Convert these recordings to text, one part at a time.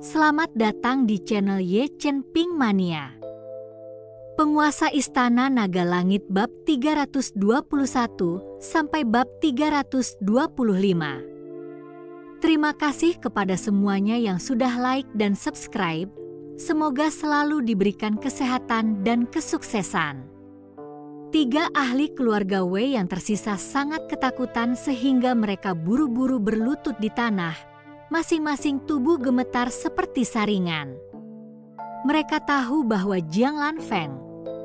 Selamat datang di channel Ye Chen Ping Mania. Penguasa Istana Naga Langit bab 321 sampai bab 325. Terima kasih kepada semuanya yang sudah like dan subscribe. Semoga selalu diberikan kesehatan dan kesuksesan. 3 ahli keluarga Wei yang tersisa sangat ketakutan sehingga mereka buru-buru berlutut di tanah. Masing-masing tubuh gemetar seperti saringan. Mereka tahu bahwa Jiang Lanfeng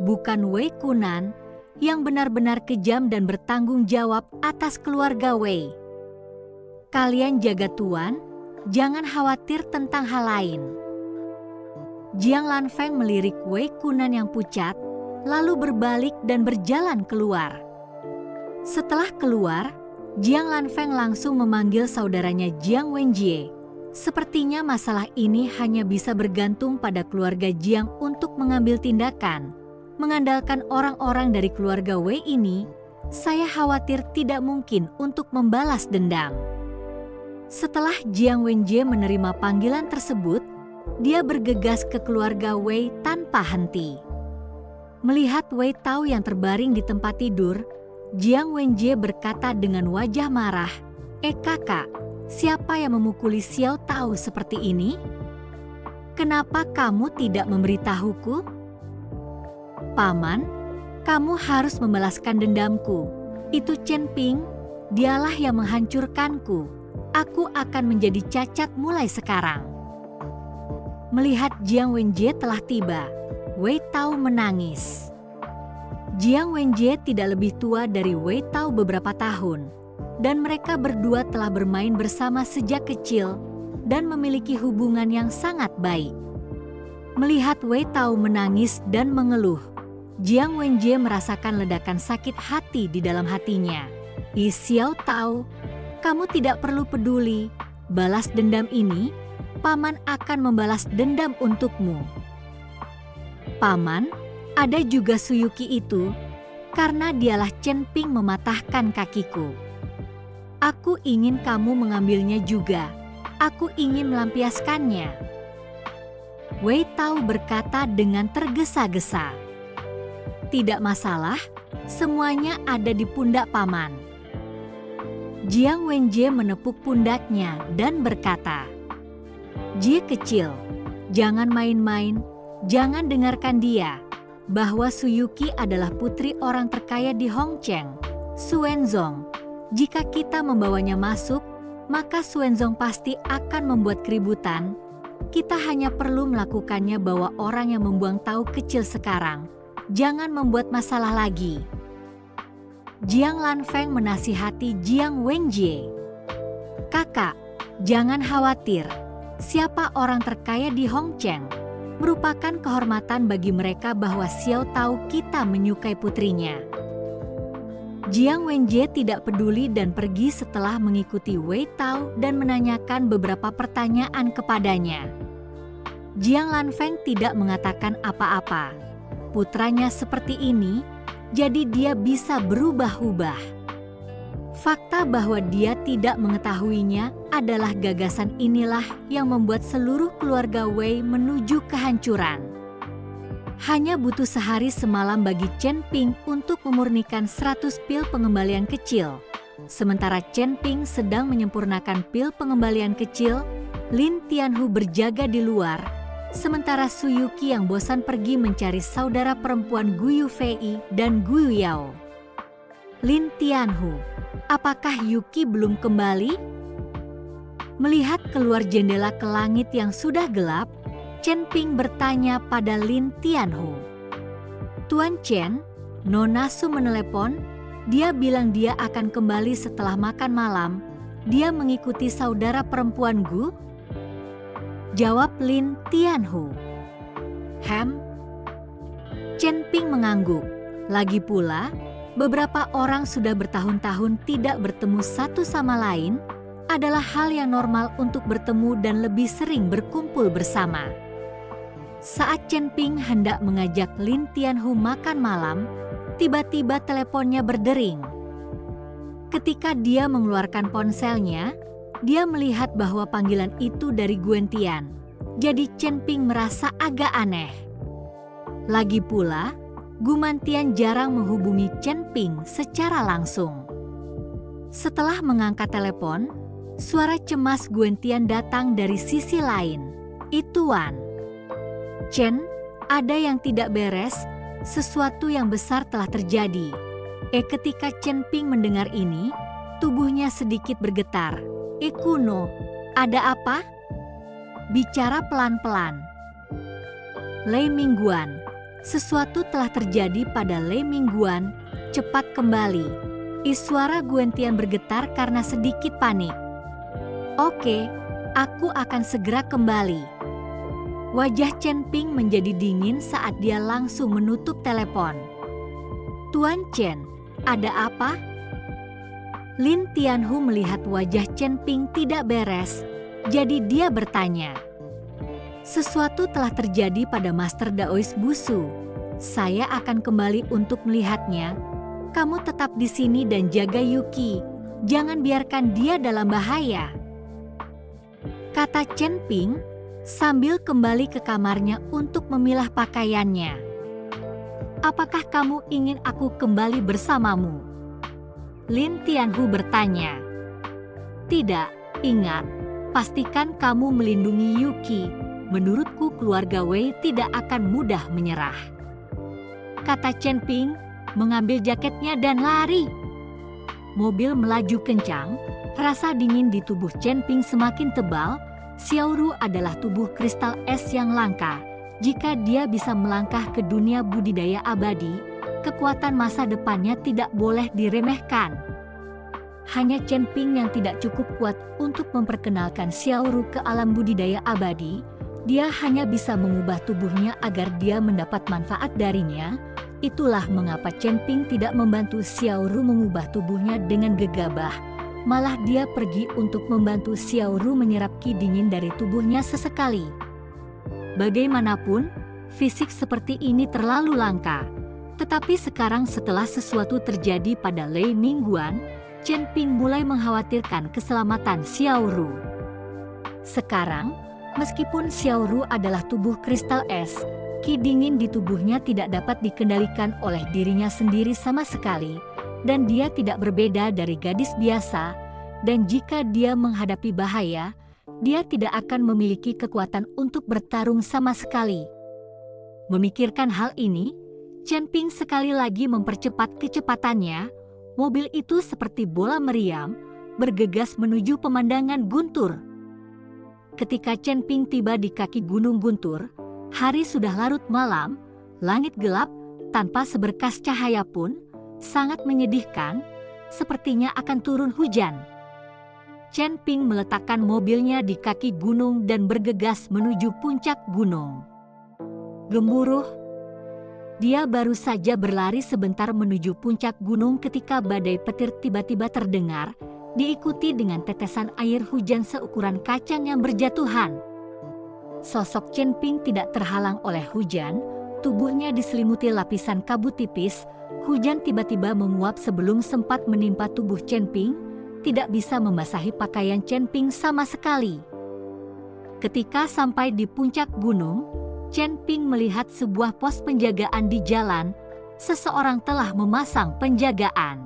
bukan Wei Kunan yang benar-benar kejam dan bertanggung jawab atas keluarga Wei. Kalian jaga tuan, jangan khawatir tentang hal lain. Jiang Lanfeng melirik Wei Kunan yang pucat, lalu berbalik dan berjalan keluar. Setelah keluar, Jiang Lanfeng langsung memanggil saudaranya Jiang Wenjie. Sepertinya masalah ini hanya bisa bergantung pada keluarga Jiang untuk mengambil tindakan. Mengandalkan orang-orang dari keluarga Wei ini, saya khawatir tidak mungkin untuk membalas dendam. Setelah Jiang Wenjie menerima panggilan tersebut, dia bergegas ke keluarga Wei tanpa henti. Melihat Wei Tao yang terbaring di tempat tidur, Jiang Wenjie berkata dengan wajah marah, kakak, siapa yang memukuli Xiao Tao seperti ini? Kenapa kamu tidak memberitahuku? Paman, kamu harus membalaskan dendamku. Itu Chen Ping, dialah yang menghancurkanku. Aku akan menjadi cacat mulai sekarang. Melihat Jiang Wenjie telah tiba, Wei Tao menangis. Jiang Wenjie tidak lebih tua dari Wei Tao beberapa tahun, dan mereka berdua telah bermain bersama sejak kecil dan memiliki hubungan yang sangat baik. Melihat Wei Tao menangis dan mengeluh, Jiang Wenjie merasakan ledakan sakit hati di dalam hatinya. Xiao Tao, kamu tidak perlu peduli. Balas dendam ini, Paman akan membalas dendam untukmu. Paman, ada juga Suyuki itu, karena dialah Chen Ping mematahkan kakiku. Aku ingin kamu mengambilnya juga. Aku ingin melampiaskannya. Wei Tao berkata dengan tergesa-gesa. Tidak masalah, semuanya ada di pundak paman. Jiang Wenjie menepuk pundaknya dan berkata, Jie kecil, jangan main-main, jangan dengarkan dia. Bahwa Suyuki adalah putri orang terkaya di Hongcheng, Xuanzong. Jika kita membawanya masuk, maka Xuanzong pasti akan membuat keributan. Kita hanya perlu melakukannya bahwa orang yang membuang tahu kecil sekarang. Jangan membuat masalah lagi. Jiang Lanfeng menasihati Jiang Wenjie. Kakak, jangan khawatir. Siapa orang terkaya di Hongcheng? Merupakan kehormatan bagi mereka bahwa Xiao Tao kita menyukai putrinya. Jiang Wenjie tidak peduli dan pergi setelah mengikuti Wei Tao dan menanyakan beberapa pertanyaan kepadanya. Jiang Lanfeng tidak mengatakan apa-apa. Putranya seperti ini, jadi dia bisa berubah-ubah. Fakta bahwa dia tidak mengetahuinya adalah gagasan inilah yang membuat seluruh keluarga Wei menuju kehancuran. Hanya butuh sehari semalam bagi Chen Ping untuk memurnikan 100 pil pengembalian kecil. Sementara Chen Ping sedang menyempurnakan pil pengembalian kecil, Lin Tianhu berjaga di luar. Sementara Suyuki yang bosan pergi mencari saudara perempuan Gu Yufei dan Gu Yao. Lin Tianhu, apakah Yuki belum kembali? Melihat keluar jendela ke langit yang sudah gelap, Chen Ping bertanya pada Lin Tianhu. Tuan Chen, Nona Su menelepon, dia bilang dia akan kembali setelah makan malam. Dia mengikuti saudara perempuan Gu? Jawab Lin Tianhu. Chen Ping mengangguk. Lagi pula, beberapa orang sudah bertahun-tahun tidak bertemu satu sama lain, adalah hal yang normal untuk bertemu dan lebih sering berkumpul bersama. Saat Chen Ping hendak mengajak Lin Tianhu makan malam, tiba-tiba teleponnya berdering. Ketika dia mengeluarkan ponselnya, dia melihat bahwa panggilan itu dari Gwen Tian. Jadi Chen Ping merasa agak aneh. Lagi pula, Gu Mantian jarang menghubungi Chen Ping secara langsung. Setelah mengangkat telepon, suara cemas Gwen Tian datang dari sisi lain. Itu Wan. Chen, ada yang tidak beres, sesuatu yang besar telah terjadi. Ketika Chen Ping mendengar ini, tubuhnya sedikit bergetar. Kuno, ada apa? Bicara pelan-pelan. Lei Mingguan. Sesuatu telah terjadi pada Lei Mingguan, cepat kembali. Suara Gwen Tian bergetar karena sedikit panik. Oke, aku akan segera kembali. Wajah Chen Ping menjadi dingin saat dia langsung menutup telepon. Tuan Chen, ada apa? Lin Tianhu melihat wajah Chen Ping tidak beres, jadi dia bertanya. Sesuatu telah terjadi pada Master Daois Busu. Saya akan kembali untuk melihatnya. Kamu tetap di sini dan jaga Yuki. Jangan biarkan dia dalam bahaya, kata Chen Ping sambil kembali ke kamarnya untuk memilah pakaiannya. Apakah kamu ingin aku kembali bersamamu? Lin Tianhu bertanya. Tidak, ingat, pastikan kamu melindungi Yuki. Menurutku keluarga Wei tidak akan mudah menyerah, kata Chen Ping, mengambil jaketnya dan lari. Mobil melaju kencang, rasa dingin di tubuh Chen Ping semakin tebal. Xiaoru adalah tubuh kristal es yang langka. Jika dia bisa melangkah ke dunia budidaya abadi, kekuatan masa depannya tidak boleh diremehkan. Hanya Chen Ping yang tidak cukup kuat untuk memperkenalkan Xiaoru ke alam budidaya abadi. Dia hanya bisa mengubah tubuhnya agar dia mendapat manfaat darinya. Itulah mengapa Chen Ping tidak membantu Xiaoru mengubah tubuhnya dengan gegabah. Malah dia pergi untuk membantu Xiaoru menyerap ki dingin dari tubuhnya sesekali. Bagaimanapun, fisik seperti ini terlalu langka. Tetapi sekarang setelah sesuatu terjadi pada Lei Mingguan, Chen Ping mulai mengkhawatirkan keselamatan Xiaoru. Sekarang, meskipun Xiaoru adalah tubuh kristal es, ki dingin di tubuhnya tidak dapat dikendalikan oleh dirinya sendiri sama sekali, dan dia tidak berbeda dari gadis biasa, dan jika dia menghadapi bahaya, dia tidak akan memiliki kekuatan untuk bertarung sama sekali. Memikirkan hal ini, Chen Ping sekali lagi mempercepat kecepatannya. Mobil itu seperti bola meriam, bergegas menuju pemandangan guntur. Ketika Chen Ping tiba di kaki Gunung Guntur, hari sudah larut malam, langit gelap, tanpa seberkas cahaya pun, sangat menyedihkan, sepertinya akan turun hujan. Chen Ping meletakkan mobilnya di kaki gunung dan bergegas menuju puncak gunung. Gemuruh. Dia baru saja berlari sebentar menuju puncak gunung ketika badai petir tiba-tiba terdengar, diikuti dengan tetesan air hujan seukuran kacang yang berjatuhan. Sosok Chen Ping tidak terhalang oleh hujan, tubuhnya diselimuti lapisan kabut tipis. Hujan tiba-tiba menguap sebelum sempat menimpa tubuh Chen Ping, tidak bisa membasahi pakaian Chen Ping sama sekali. Ketika sampai di puncak gunung, Chen Ping melihat sebuah pos penjagaan di jalan. Seseorang telah memasang penjagaan.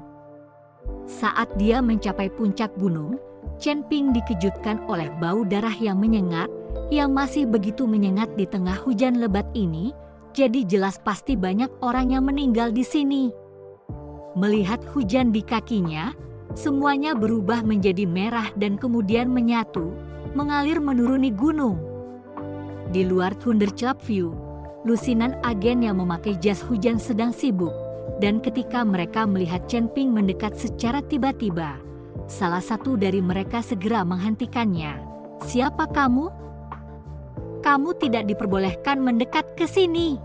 Saat dia mencapai puncak gunung, Chen Ping dikejutkan oleh bau darah yang menyengat, yang masih begitu menyengat di tengah hujan lebat ini. Jadi jelas pasti banyak orang yang meninggal di sini. Melihat hujan di kakinya, semuanya berubah menjadi merah dan kemudian menyatu, mengalir menuruni gunung. Di luar Thunderclap View, lusinan agen yang memakai jas hujan sedang sibuk, dan ketika mereka melihat Chen Ping mendekat secara tiba-tiba, salah satu dari mereka segera menghentikannya. Siapa kamu? Kamu tidak diperbolehkan mendekat ke sini.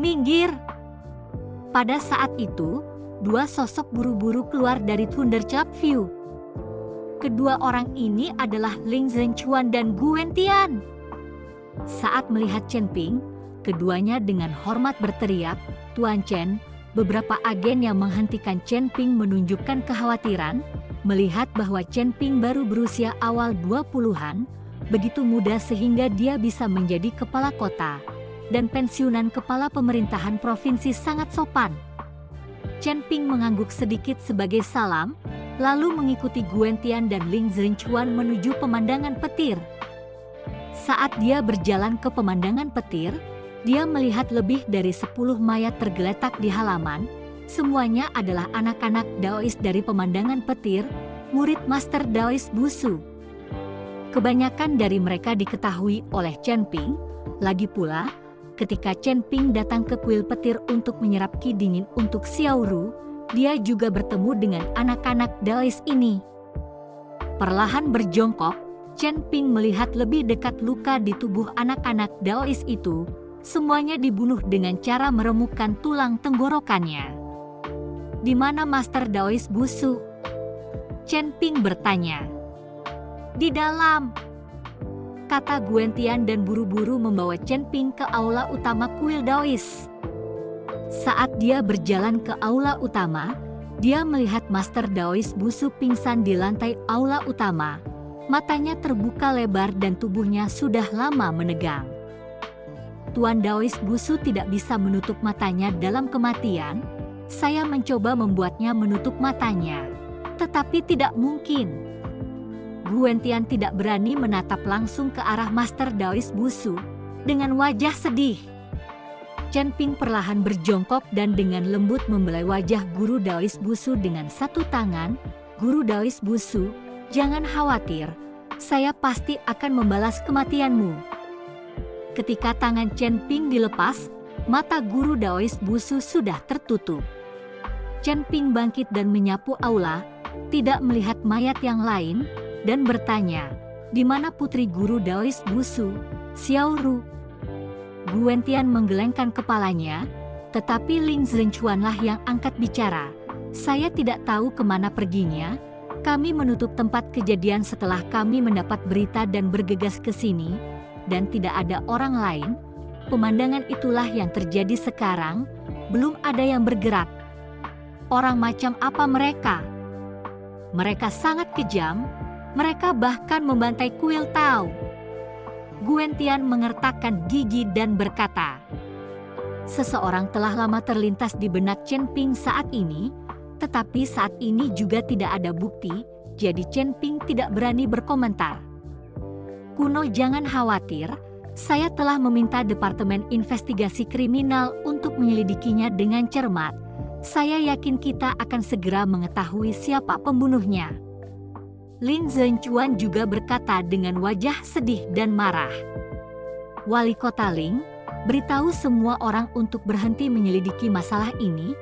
Minggir! Pada saat itu, dua sosok buru-buru keluar dari Thunderclap View. Kedua orang ini adalah Ling Zhenchuan dan Gwen Tian. Saat melihat Chen Ping, keduanya dengan hormat berteriak, "Tuan Chen!" Beberapa agen yang menghentikan Chen Ping menunjukkan kekhawatiran, melihat bahwa Chen Ping baru berusia awal 20-an, begitu muda sehingga dia bisa menjadi kepala kota, dan pensiunan kepala pemerintahan provinsi sangat sopan. Chen Ping mengangguk sedikit sebagai salam, lalu mengikuti Guentian dan Ling Zhenchuan menuju pemandangan petir. Saat dia berjalan ke pemandangan petir, dia melihat lebih dari 10 mayat tergeletak di halaman. Semuanya adalah anak-anak Daois dari pemandangan petir, murid Master Daois Busu. Kebanyakan dari mereka diketahui oleh Chen Ping. Lagi pula, ketika Chen Ping datang ke kuil petir untuk menyerap ki dingin untuk Xiao Ru, dia juga bertemu dengan anak-anak Daois ini. Perlahan berjongkok, Chen Ping melihat lebih dekat luka di tubuh anak-anak Daois itu. Semuanya dibunuh dengan cara meremukkan tulang tenggorokannya. Di mana Master Daois Busu? Chen Ping bertanya. Di dalam, kata Guentian dan buru-buru membawa Chen Ping ke aula utama kuil Daois. Saat dia berjalan ke aula utama, dia melihat Master Daois Busu pingsan di lantai aula utama. Matanya terbuka lebar dan tubuhnya sudah lama menegang. Tuan Daois Busu tidak bisa menutup matanya dalam kematian. Saya mencoba membuatnya menutup matanya, tetapi tidak mungkin. Guentian tidak berani menatap langsung ke arah Master Daois Busu dengan wajah sedih. Chen Ping perlahan berjongkok dan dengan lembut membelai wajah Guru Daois Busu dengan satu tangan. Guru Daois Busu, jangan khawatir, saya pasti akan membalas kematianmu. Ketika tangan Chen Ping dilepas, mata Guru Daois Busu sudah tertutup. Chen Ping bangkit dan menyapu aula, tidak melihat mayat yang lain, dan bertanya, di mana putri Guru Daois Busu, Xiao Ru? Guentian menggelengkan kepalanya, tetapi Ling Zhenchuanlah yang angkat bicara. Saya tidak tahu kemana perginya. Kami menutup tempat kejadian setelah kami mendapat berita dan bergegas ke sini, dan tidak ada orang lain. Pemandangan itulah yang terjadi sekarang, belum ada yang bergerak. Orang macam apa mereka? Mereka sangat kejam, mereka bahkan membantai kuil Tao. Guentian mengertakkan gigi dan berkata, seseorang telah lama terlintas di benak Chen Ping saat ini, tetapi saat ini juga tidak ada bukti, jadi Chen Ping tidak berani berkomentar. Kuno, jangan khawatir, saya telah meminta Departemen Investigasi Kriminal untuk menyelidikinya dengan cermat. Saya yakin kita akan segera mengetahui siapa pembunuhnya. Lin Zhenchuan juga berkata dengan wajah sedih dan marah. Wali Kota Ling, beritahu semua orang untuk berhenti menyelidiki masalah ini.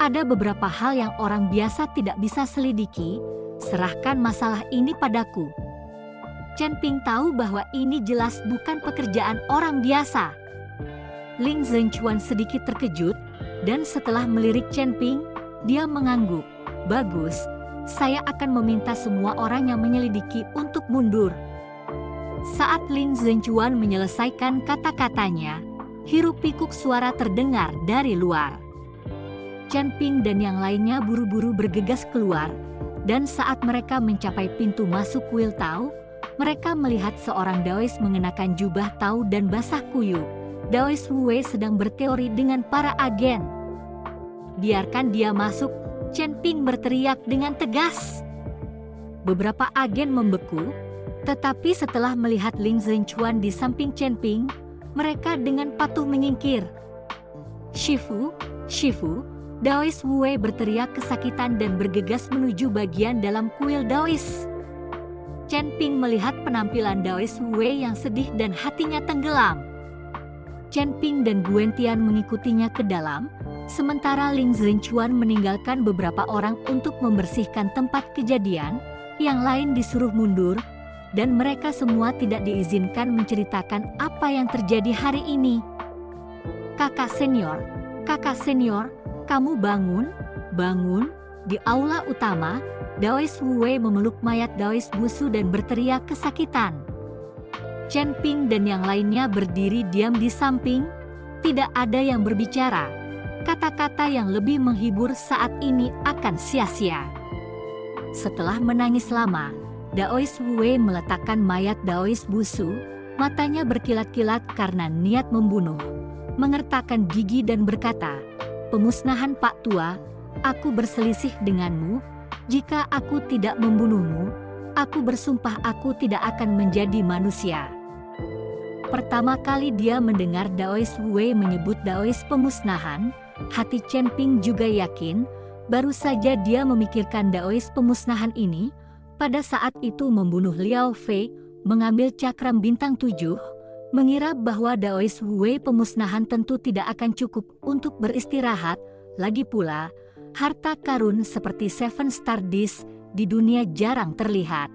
Ada beberapa hal yang orang biasa tidak bisa selidiki, serahkan masalah ini padaku. Chen Ping tahu bahwa ini jelas bukan pekerjaan orang biasa. Ling Zhenchuan sedikit terkejut, dan setelah melirik Chen Ping, dia mengangguk. Bagus, saya akan meminta semua orang yang menyelidiki untuk mundur. Saat Ling Zhenchuan menyelesaikan kata-katanya, hiruk-pikuk suara terdengar dari luar. Chen Ping dan yang lainnya buru-buru bergegas keluar, dan saat mereka mencapai pintu masuk kuil Tao, mereka melihat seorang Daois mengenakan jubah Tao dan basah kuyup. Daois Wu sedang berteori dengan para agen. Biarkan dia masuk, Chen Ping berteriak dengan tegas. Beberapa agen membeku, tetapi setelah melihat Ling Zhenchuan di samping Chen Ping, mereka dengan patuh menyingkir. Shifu, Shifu, Daois Wu berteriak kesakitan dan bergegas menuju bagian dalam kuil Daois. Chen Ping melihat penampilan Daois Wu yang sedih dan hatinya tenggelam. Chen Ping dan Guentian mengikutinya ke dalam, sementara Ling Zhenchuan meninggalkan beberapa orang untuk membersihkan tempat kejadian, yang lain disuruh mundur, dan mereka semua tidak diizinkan menceritakan apa yang terjadi hari ini. Kakak senior, kamu bangun, bangun. Di aula utama, Daois Wu memeluk mayat Daois Busu dan berteriak kesakitan. Chen Ping dan yang lainnya berdiri diam di samping, tidak ada yang berbicara. Kata-kata yang lebih menghibur saat ini akan sia-sia. Setelah menangis lama, Daois Wei meletakkan mayat Daois Busu, matanya berkilat-kilat karena niat membunuh. Mengertakkan gigi dan berkata, "Pemusnahan Pak Tua, aku berselisih denganmu. Jika aku tidak membunuhmu, aku bersumpah aku tidak akan menjadi manusia." Pertama kali dia mendengar Daois Wei menyebut Daois pemusnahan, hati Chen Ping juga yakin, baru saja dia memikirkan Daois pemusnahan ini, pada saat itu membunuh Liao Fei, mengambil cakram bintang 7, mengira bahwa Daois Wei pemusnahan tentu tidak akan cukup untuk beristirahat, lagi pula, harta karun seperti Seven Star Disk di dunia jarang terlihat.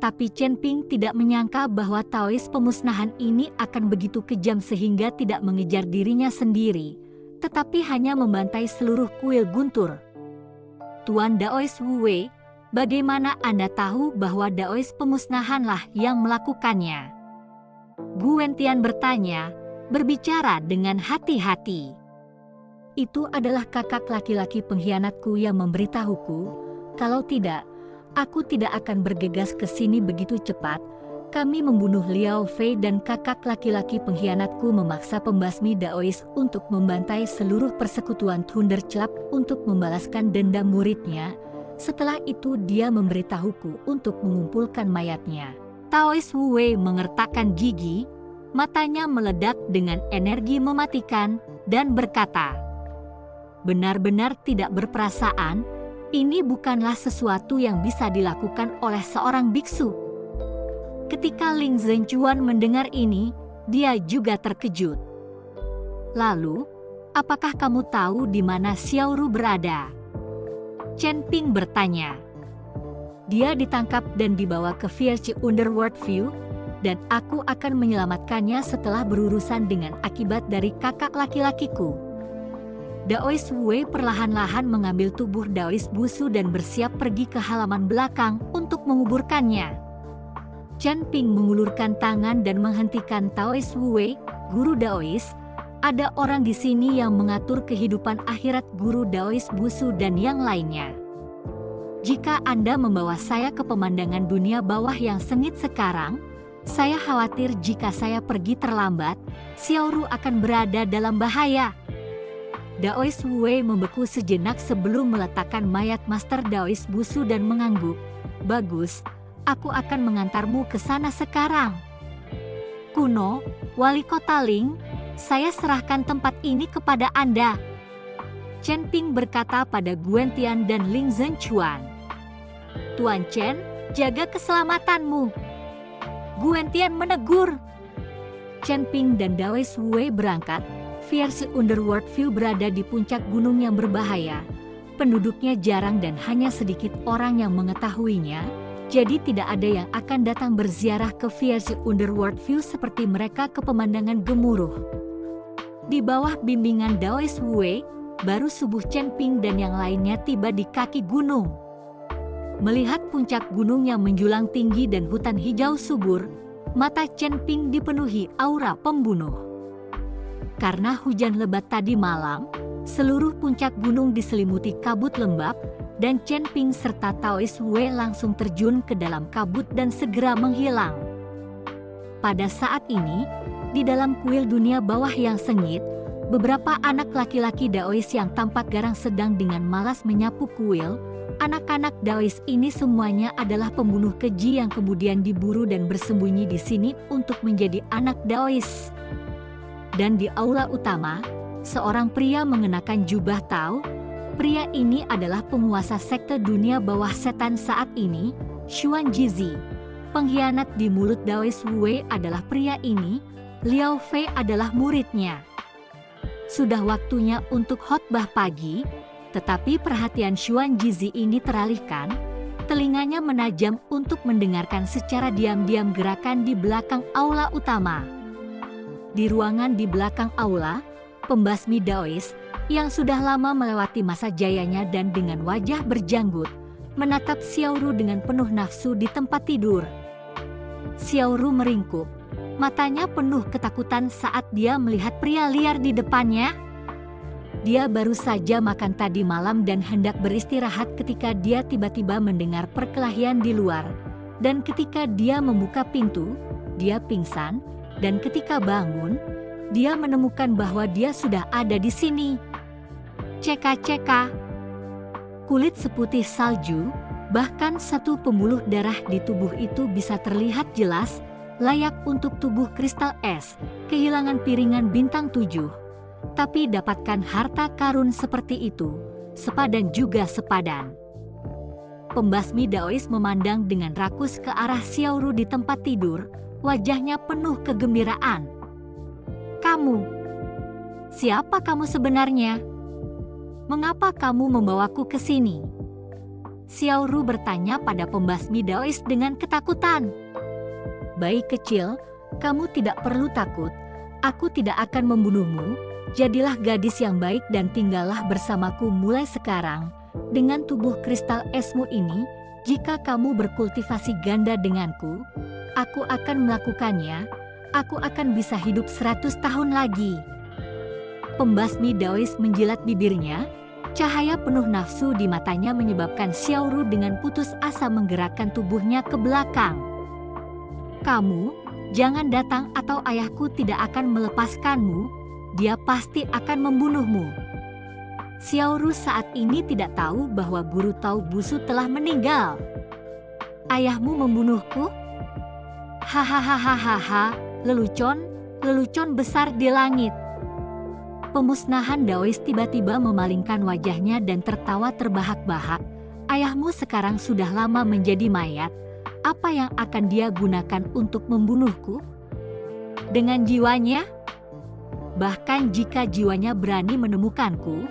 Tapi Chen Ping tidak menyangka bahwa Taois pemusnahan ini akan begitu kejam sehingga tidak mengejar dirinya sendiri, tetapi hanya membantai seluruh kuil guntur. "Tuan Daois Wei, bagaimana Anda tahu bahwa Daois pemusnahanlah yang melakukannya?" Guentian bertanya, berbicara dengan hati-hati. "Itu adalah kakak laki-laki pengkhianatku yang memberitahuku, kalau tidak, aku tidak akan bergegas ke sini begitu cepat. Kami membunuh Liao Fei dan kakak laki-laki pengkhianatku memaksa pembasmi Daois untuk membantai seluruh persekutuan Thunderclap untuk membalaskan dendam muridnya. Setelah itu dia memberitahuku untuk mengumpulkan mayatnya." Taois Wei mengertakkan gigi, matanya meledak dengan energi mematikan, dan berkata, "Benar-benar tidak berperasaan, ini bukanlah sesuatu yang bisa dilakukan oleh seorang biksu." Ketika Ling Zhenchuan mendengar ini, dia juga terkejut. "Lalu, apakah kamu tahu di mana Xiaoru berada?" Chen Ping bertanya. "Dia ditangkap dan dibawa ke Fierce Underworld View, dan aku akan menyelamatkannya setelah berurusan dengan akibat dari kakak laki-lakiku." Daois Wei perlahan-lahan mengambil tubuh Daois Busu dan bersiap pergi ke halaman belakang untuk menguburkannya. Chen Ping mengulurkan tangan dan menghentikan Taois Wei, "Guru Daois, ada orang di sini yang mengatur kehidupan akhirat Guru Daois Busu dan yang lainnya. Jika Anda membawa saya ke pemandangan dunia bawah yang sengit sekarang, saya khawatir jika saya pergi terlambat, Xiaoru akan berada dalam bahaya." Daois Wei membeku sejenak sebelum meletakkan mayat Master Daois Busu dan mengangguk, "Bagus, aku akan mengantarmu ke sana sekarang. Kuno, Wali Kota Ling, saya serahkan tempat ini kepada Anda." Chen Ping berkata pada Guentian dan Ling Zhenchuan, "Tuan Chen, jaga keselamatanmu." Guentian menegur. Chen Ping dan Daois Wei berangkat. Fierce Underworld View berada di puncak gunung yang berbahaya. Penduduknya jarang dan hanya sedikit orang yang mengetahuinya, jadi tidak ada yang akan datang berziarah ke Fierce Underworld View seperti mereka ke pemandangan gemuruh. Di bawah bimbingan Daois Wei, baru subuh Chen Ping dan yang lainnya tiba di kaki gunung. Melihat puncak gunung yang menjulang tinggi dan hutan hijau subur, mata Chen Ping dipenuhi aura pembunuh. Karena hujan lebat tadi malam, seluruh puncak gunung diselimuti kabut lembab, dan Chen Ping serta Taois Wei langsung terjun ke dalam kabut dan segera menghilang. Pada saat ini, di dalam kuil dunia bawah yang sengit, beberapa anak laki-laki Daois yang tampak garang sedang dengan malas menyapu kuil. Anak-anak Daois ini semuanya adalah pembunuh keji yang kemudian diburu dan bersembunyi di sini untuk menjadi anak Daois. Dan di aula utama, seorang pria mengenakan jubah Tao. Pria ini adalah penguasa sekte dunia bawah setan saat ini, Xuan Jizi. Pengkhianat di mulut Daois Wei adalah pria ini. Liao Fei adalah muridnya. Sudah waktunya untuk khotbah pagi, tetapi perhatian Xuan Jizi ini teralihkan. Telinganya menajam untuk mendengarkan secara diam-diam gerakan di belakang aula utama. Di ruangan di belakang aula, pembasmi Daois yang sudah lama melewati masa jayanya dan dengan wajah berjanggut, menatap Xiaoru dengan penuh nafsu di tempat tidur. Xiaoru meringkuk, matanya penuh ketakutan saat dia melihat pria liar di depannya. Dia baru saja makan tadi malam dan hendak beristirahat ketika dia tiba-tiba mendengar perkelahian di luar. Dan ketika dia membuka pintu, dia pingsan, dan ketika bangun, dia menemukan bahwa dia sudah ada di sini. Ceka-ceka. Kulit seputih salju, bahkan satu pembuluh darah di tubuh itu bisa terlihat jelas, layak untuk tubuh kristal es, kehilangan piringan bintang 7. Tapi dapatkan harta karun seperti itu, sepadan juga sepadan. Pembasmi Daois memandang dengan rakus ke arah Xiaoru di tempat tidur, wajahnya penuh kegembiraan. Kamu? Siapa kamu sebenarnya? Mengapa kamu membawaku ke sini? Xiaoru bertanya pada pembasmi Daois dengan ketakutan. Bayi kecil, kamu tidak perlu takut, aku tidak akan membunuhmu, jadilah gadis yang baik dan tinggallah bersamaku mulai sekarang. Dengan tubuh kristal esmu ini, jika kamu berkultivasi ganda denganku, aku akan melakukannya, aku akan bisa hidup 100 tahun lagi. Pembasmi Daois menjilat bibirnya, cahaya penuh nafsu di matanya menyebabkan Xiaoru dengan putus asa menggerakkan tubuhnya ke belakang. Kamu, jangan datang atau ayahku tidak akan melepaskanmu, dia pasti akan membunuhmu. Xiaoru saat ini tidak tahu bahwa guru Tao Busu telah meninggal. Ayahmu membunuhku? Hahaha, lelucon besar di langit. Pemusnahan Daois tiba-tiba memalingkan wajahnya dan tertawa terbahak-bahak. Ayahmu sekarang sudah lama menjadi mayat. Apa yang akan dia gunakan untuk membunuhku? Dengan jiwanya? Bahkan jika jiwanya berani menemukanku,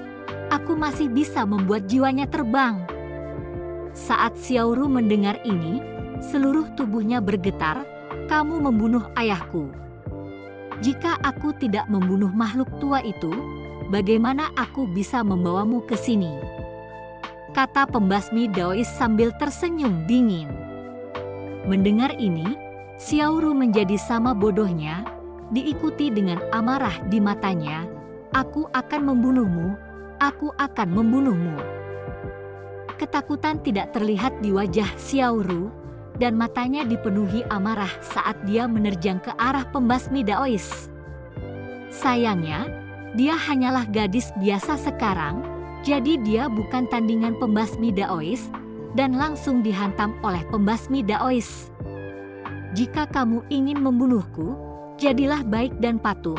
aku masih bisa membuat jiwanya terbang. Saat Xiaoru mendengar ini, seluruh tubuhnya bergetar. Kamu membunuh ayahku. Jika aku tidak membunuh makhluk tua itu, bagaimana aku bisa membawamu ke sini? Kata pembasmi Daois sambil tersenyum dingin. Mendengar ini, Xiaoru menjadi sama bodohnya, diikuti dengan amarah di matanya. Aku akan membunuhmu, aku akan membunuhmu. Ketakutan tidak terlihat di wajah Xiaoru, dan matanya dipenuhi amarah saat dia menerjang ke arah pembasmi Daois. Sayangnya, dia hanyalah gadis biasa sekarang, jadi dia bukan tandingan pembasmi Daois, dan langsung dihantam oleh pembasmi Daois. Jika kamu ingin membunuhku, jadilah baik dan patuh.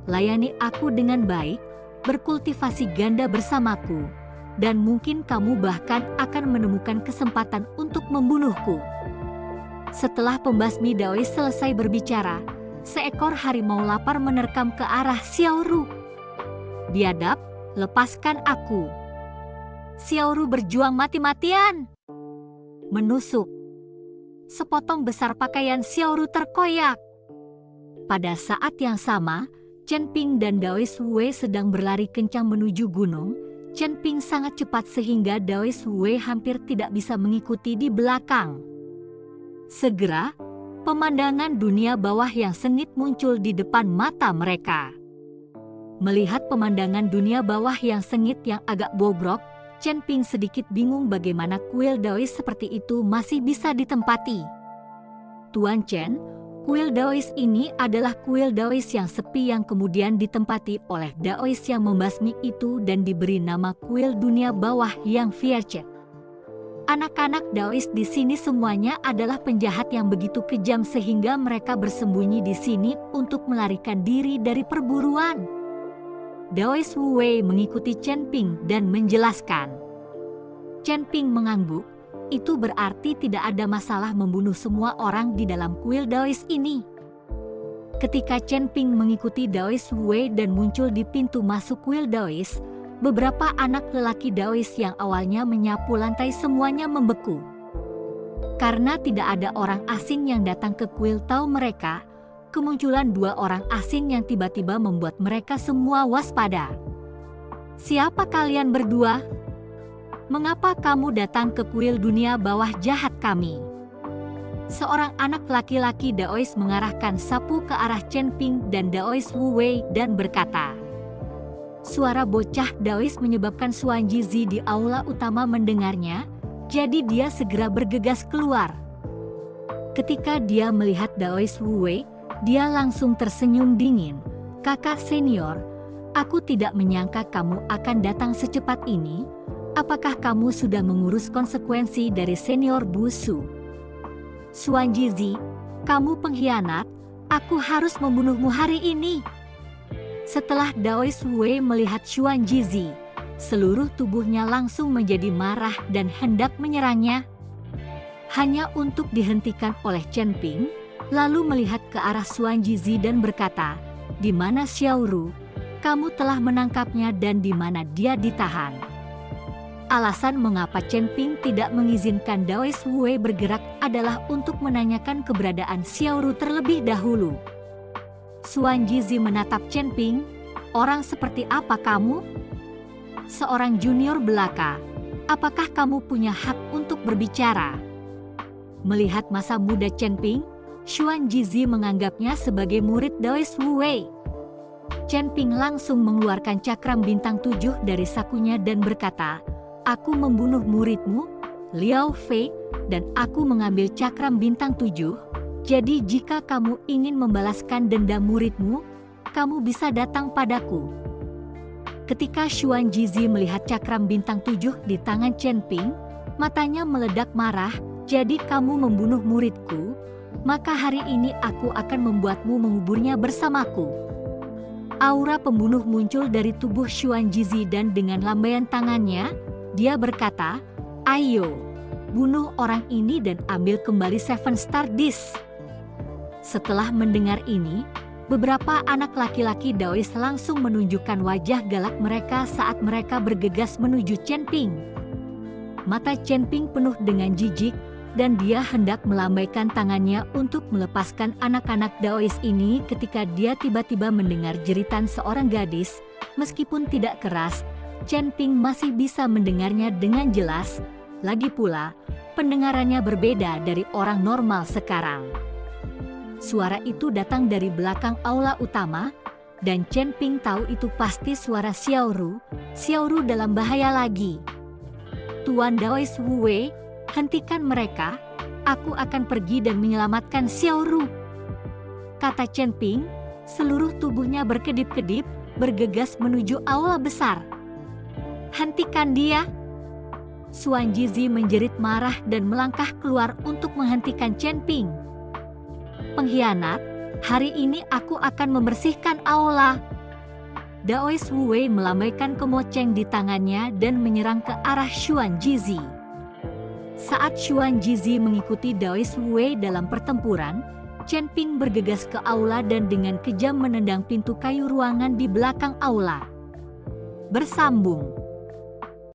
Layani aku dengan baik, berkultivasi ganda bersamaku, dan mungkin kamu bahkan akan menemukan kesempatan untuk membunuhku. Setelah pembasmi Daois selesai berbicara, seekor harimau lapar menerkam ke arah Xiaoru. Biadab, lepaskan aku. Xiaoru berjuang mati-matian. Menusuk. Sepotong besar pakaian Xiaoru terkoyak. Pada saat yang sama, Chen Ping dan Daois Wei sedang berlari kencang menuju gunung. Chen Ping sangat cepat sehingga Daois Wei hampir tidak bisa mengikuti di belakang. Segera, pemandangan dunia bawah yang sengit muncul di depan mata mereka. Melihat pemandangan dunia bawah yang sengit yang agak bobrok, Chen Ping sedikit bingung bagaimana kuil Daois seperti itu masih bisa ditempati. Tuan Chen, kuil Daois ini adalah kuil Daois yang sepi yang kemudian ditempati oleh Daois yang membasmi itu dan diberi nama kuil dunia bawah yang Vietchet. Anak-anak Daois di sini semuanya adalah penjahat yang begitu kejam sehingga mereka bersembunyi di sini untuk melarikan diri dari perburuan. Daois Wu Wei mengikuti Chen Ping dan menjelaskan. Chen Ping mengangguk, itu berarti tidak ada masalah membunuh semua orang di dalam kuil Daois ini. Ketika Chen Ping mengikuti Daois Wu Wei dan muncul di pintu masuk kuil Daois, beberapa anak lelaki Daois yang awalnya menyapu lantai semuanya membeku. Karena tidak ada orang asing yang datang ke kuil Tao mereka, kemunculan dua orang asing yang tiba-tiba membuat mereka semua waspada. Siapa kalian berdua? Mengapa kamu datang ke kuil dunia bawah jahat kami? Seorang anak laki-laki Daois mengarahkan sapu ke arah Chen Ping dan Daois Wu Wei dan berkata. Suara bocah Daois menyebabkan Xuan Jizi di aula utama mendengarnya, jadi dia segera bergegas keluar. Ketika dia melihat Daois Wu, dia langsung tersenyum dingin. "Kakak senior, aku tidak menyangka kamu akan datang secepat ini. Apakah kamu sudah mengurus konsekuensi dari senior Busu?" "Xuan Jizi, kamu pengkhianat. Aku harus membunuhmu hari ini." Setelah Daois Wu melihat Xuan Jizi, seluruh tubuhnya langsung menjadi marah dan hendak menyerangnya. Hanya untuk dihentikan oleh Chen Ping, lalu melihat ke arah Xuan Jizi dan berkata, "Di mana Xiaoru? Kamu telah menangkapnya dan di mana dia ditahan?" Alasan mengapa Chen Ping tidak mengizinkan Daois Wu bergerak adalah untuk menanyakan keberadaan Xiaoru terlebih dahulu. Xuan Jizi menatap Chen Ping. "Orang seperti apa kamu? Seorang junior belaka. Apakah kamu punya hak untuk berbicara?" Melihat masa muda Chen Ping, Xuan Jizi menganggapnya sebagai murid Daois Wu. Chen Ping langsung mengeluarkan cakram bintang 7 dari sakunya dan berkata, "Aku membunuh muridmu, Liao Fei, dan aku mengambil cakram bintang 7. Jadi jika kamu ingin membalaskan dendam muridmu, kamu bisa datang padaku." Ketika Xuan Jizi melihat cakram bintang 7 di tangan Chen Ping, matanya meledak marah. "Jadi kamu membunuh muridku, maka hari ini aku akan membuatmu menguburnya bersamaku." Aura pembunuh muncul dari tubuh Xuan Jizi dan dengan lambaian tangannya, dia berkata, "Ayo, bunuh orang ini dan ambil kembali Seven Star Disk." Setelah mendengar ini, beberapa anak laki-laki Daois langsung menunjukkan wajah galak mereka saat mereka bergegas menuju Chen Ping. Mata Chen Ping penuh dengan jijik, dan dia hendak melambaikan tangannya untuk melepaskan anak-anak Daois ini ketika dia tiba-tiba mendengar jeritan seorang gadis. Meskipun tidak keras, Chen Ping masih bisa mendengarnya dengan jelas. Lagi pula, pendengarannya berbeda dari orang normal sekarang. Suara itu datang dari belakang aula utama, dan Chen Ping tahu itu pasti suara Xiaoru. Xiaoru dalam bahaya lagi. "Tuan Daois Wu, hentikan mereka, aku akan pergi dan menyelamatkan Xiaoru," kata Chen Ping. Seluruh tubuhnya berkedip-kedip, bergegas menuju aula besar. "Hentikan dia!" Xuan Jizi menjerit marah dan melangkah keluar untuk menghentikan Chen Ping. "Pengkhianat, hari ini aku akan membersihkan aula." Daois Wu melambaikan kemoceng di tangannya dan menyerang ke arah Xuan Jizi. Saat Xuan Jizi mengikuti Daois Wu dalam pertempuran, Chen Ping bergegas ke aula dan dengan kejam menendang pintu kayu ruangan di belakang aula. Bersambung.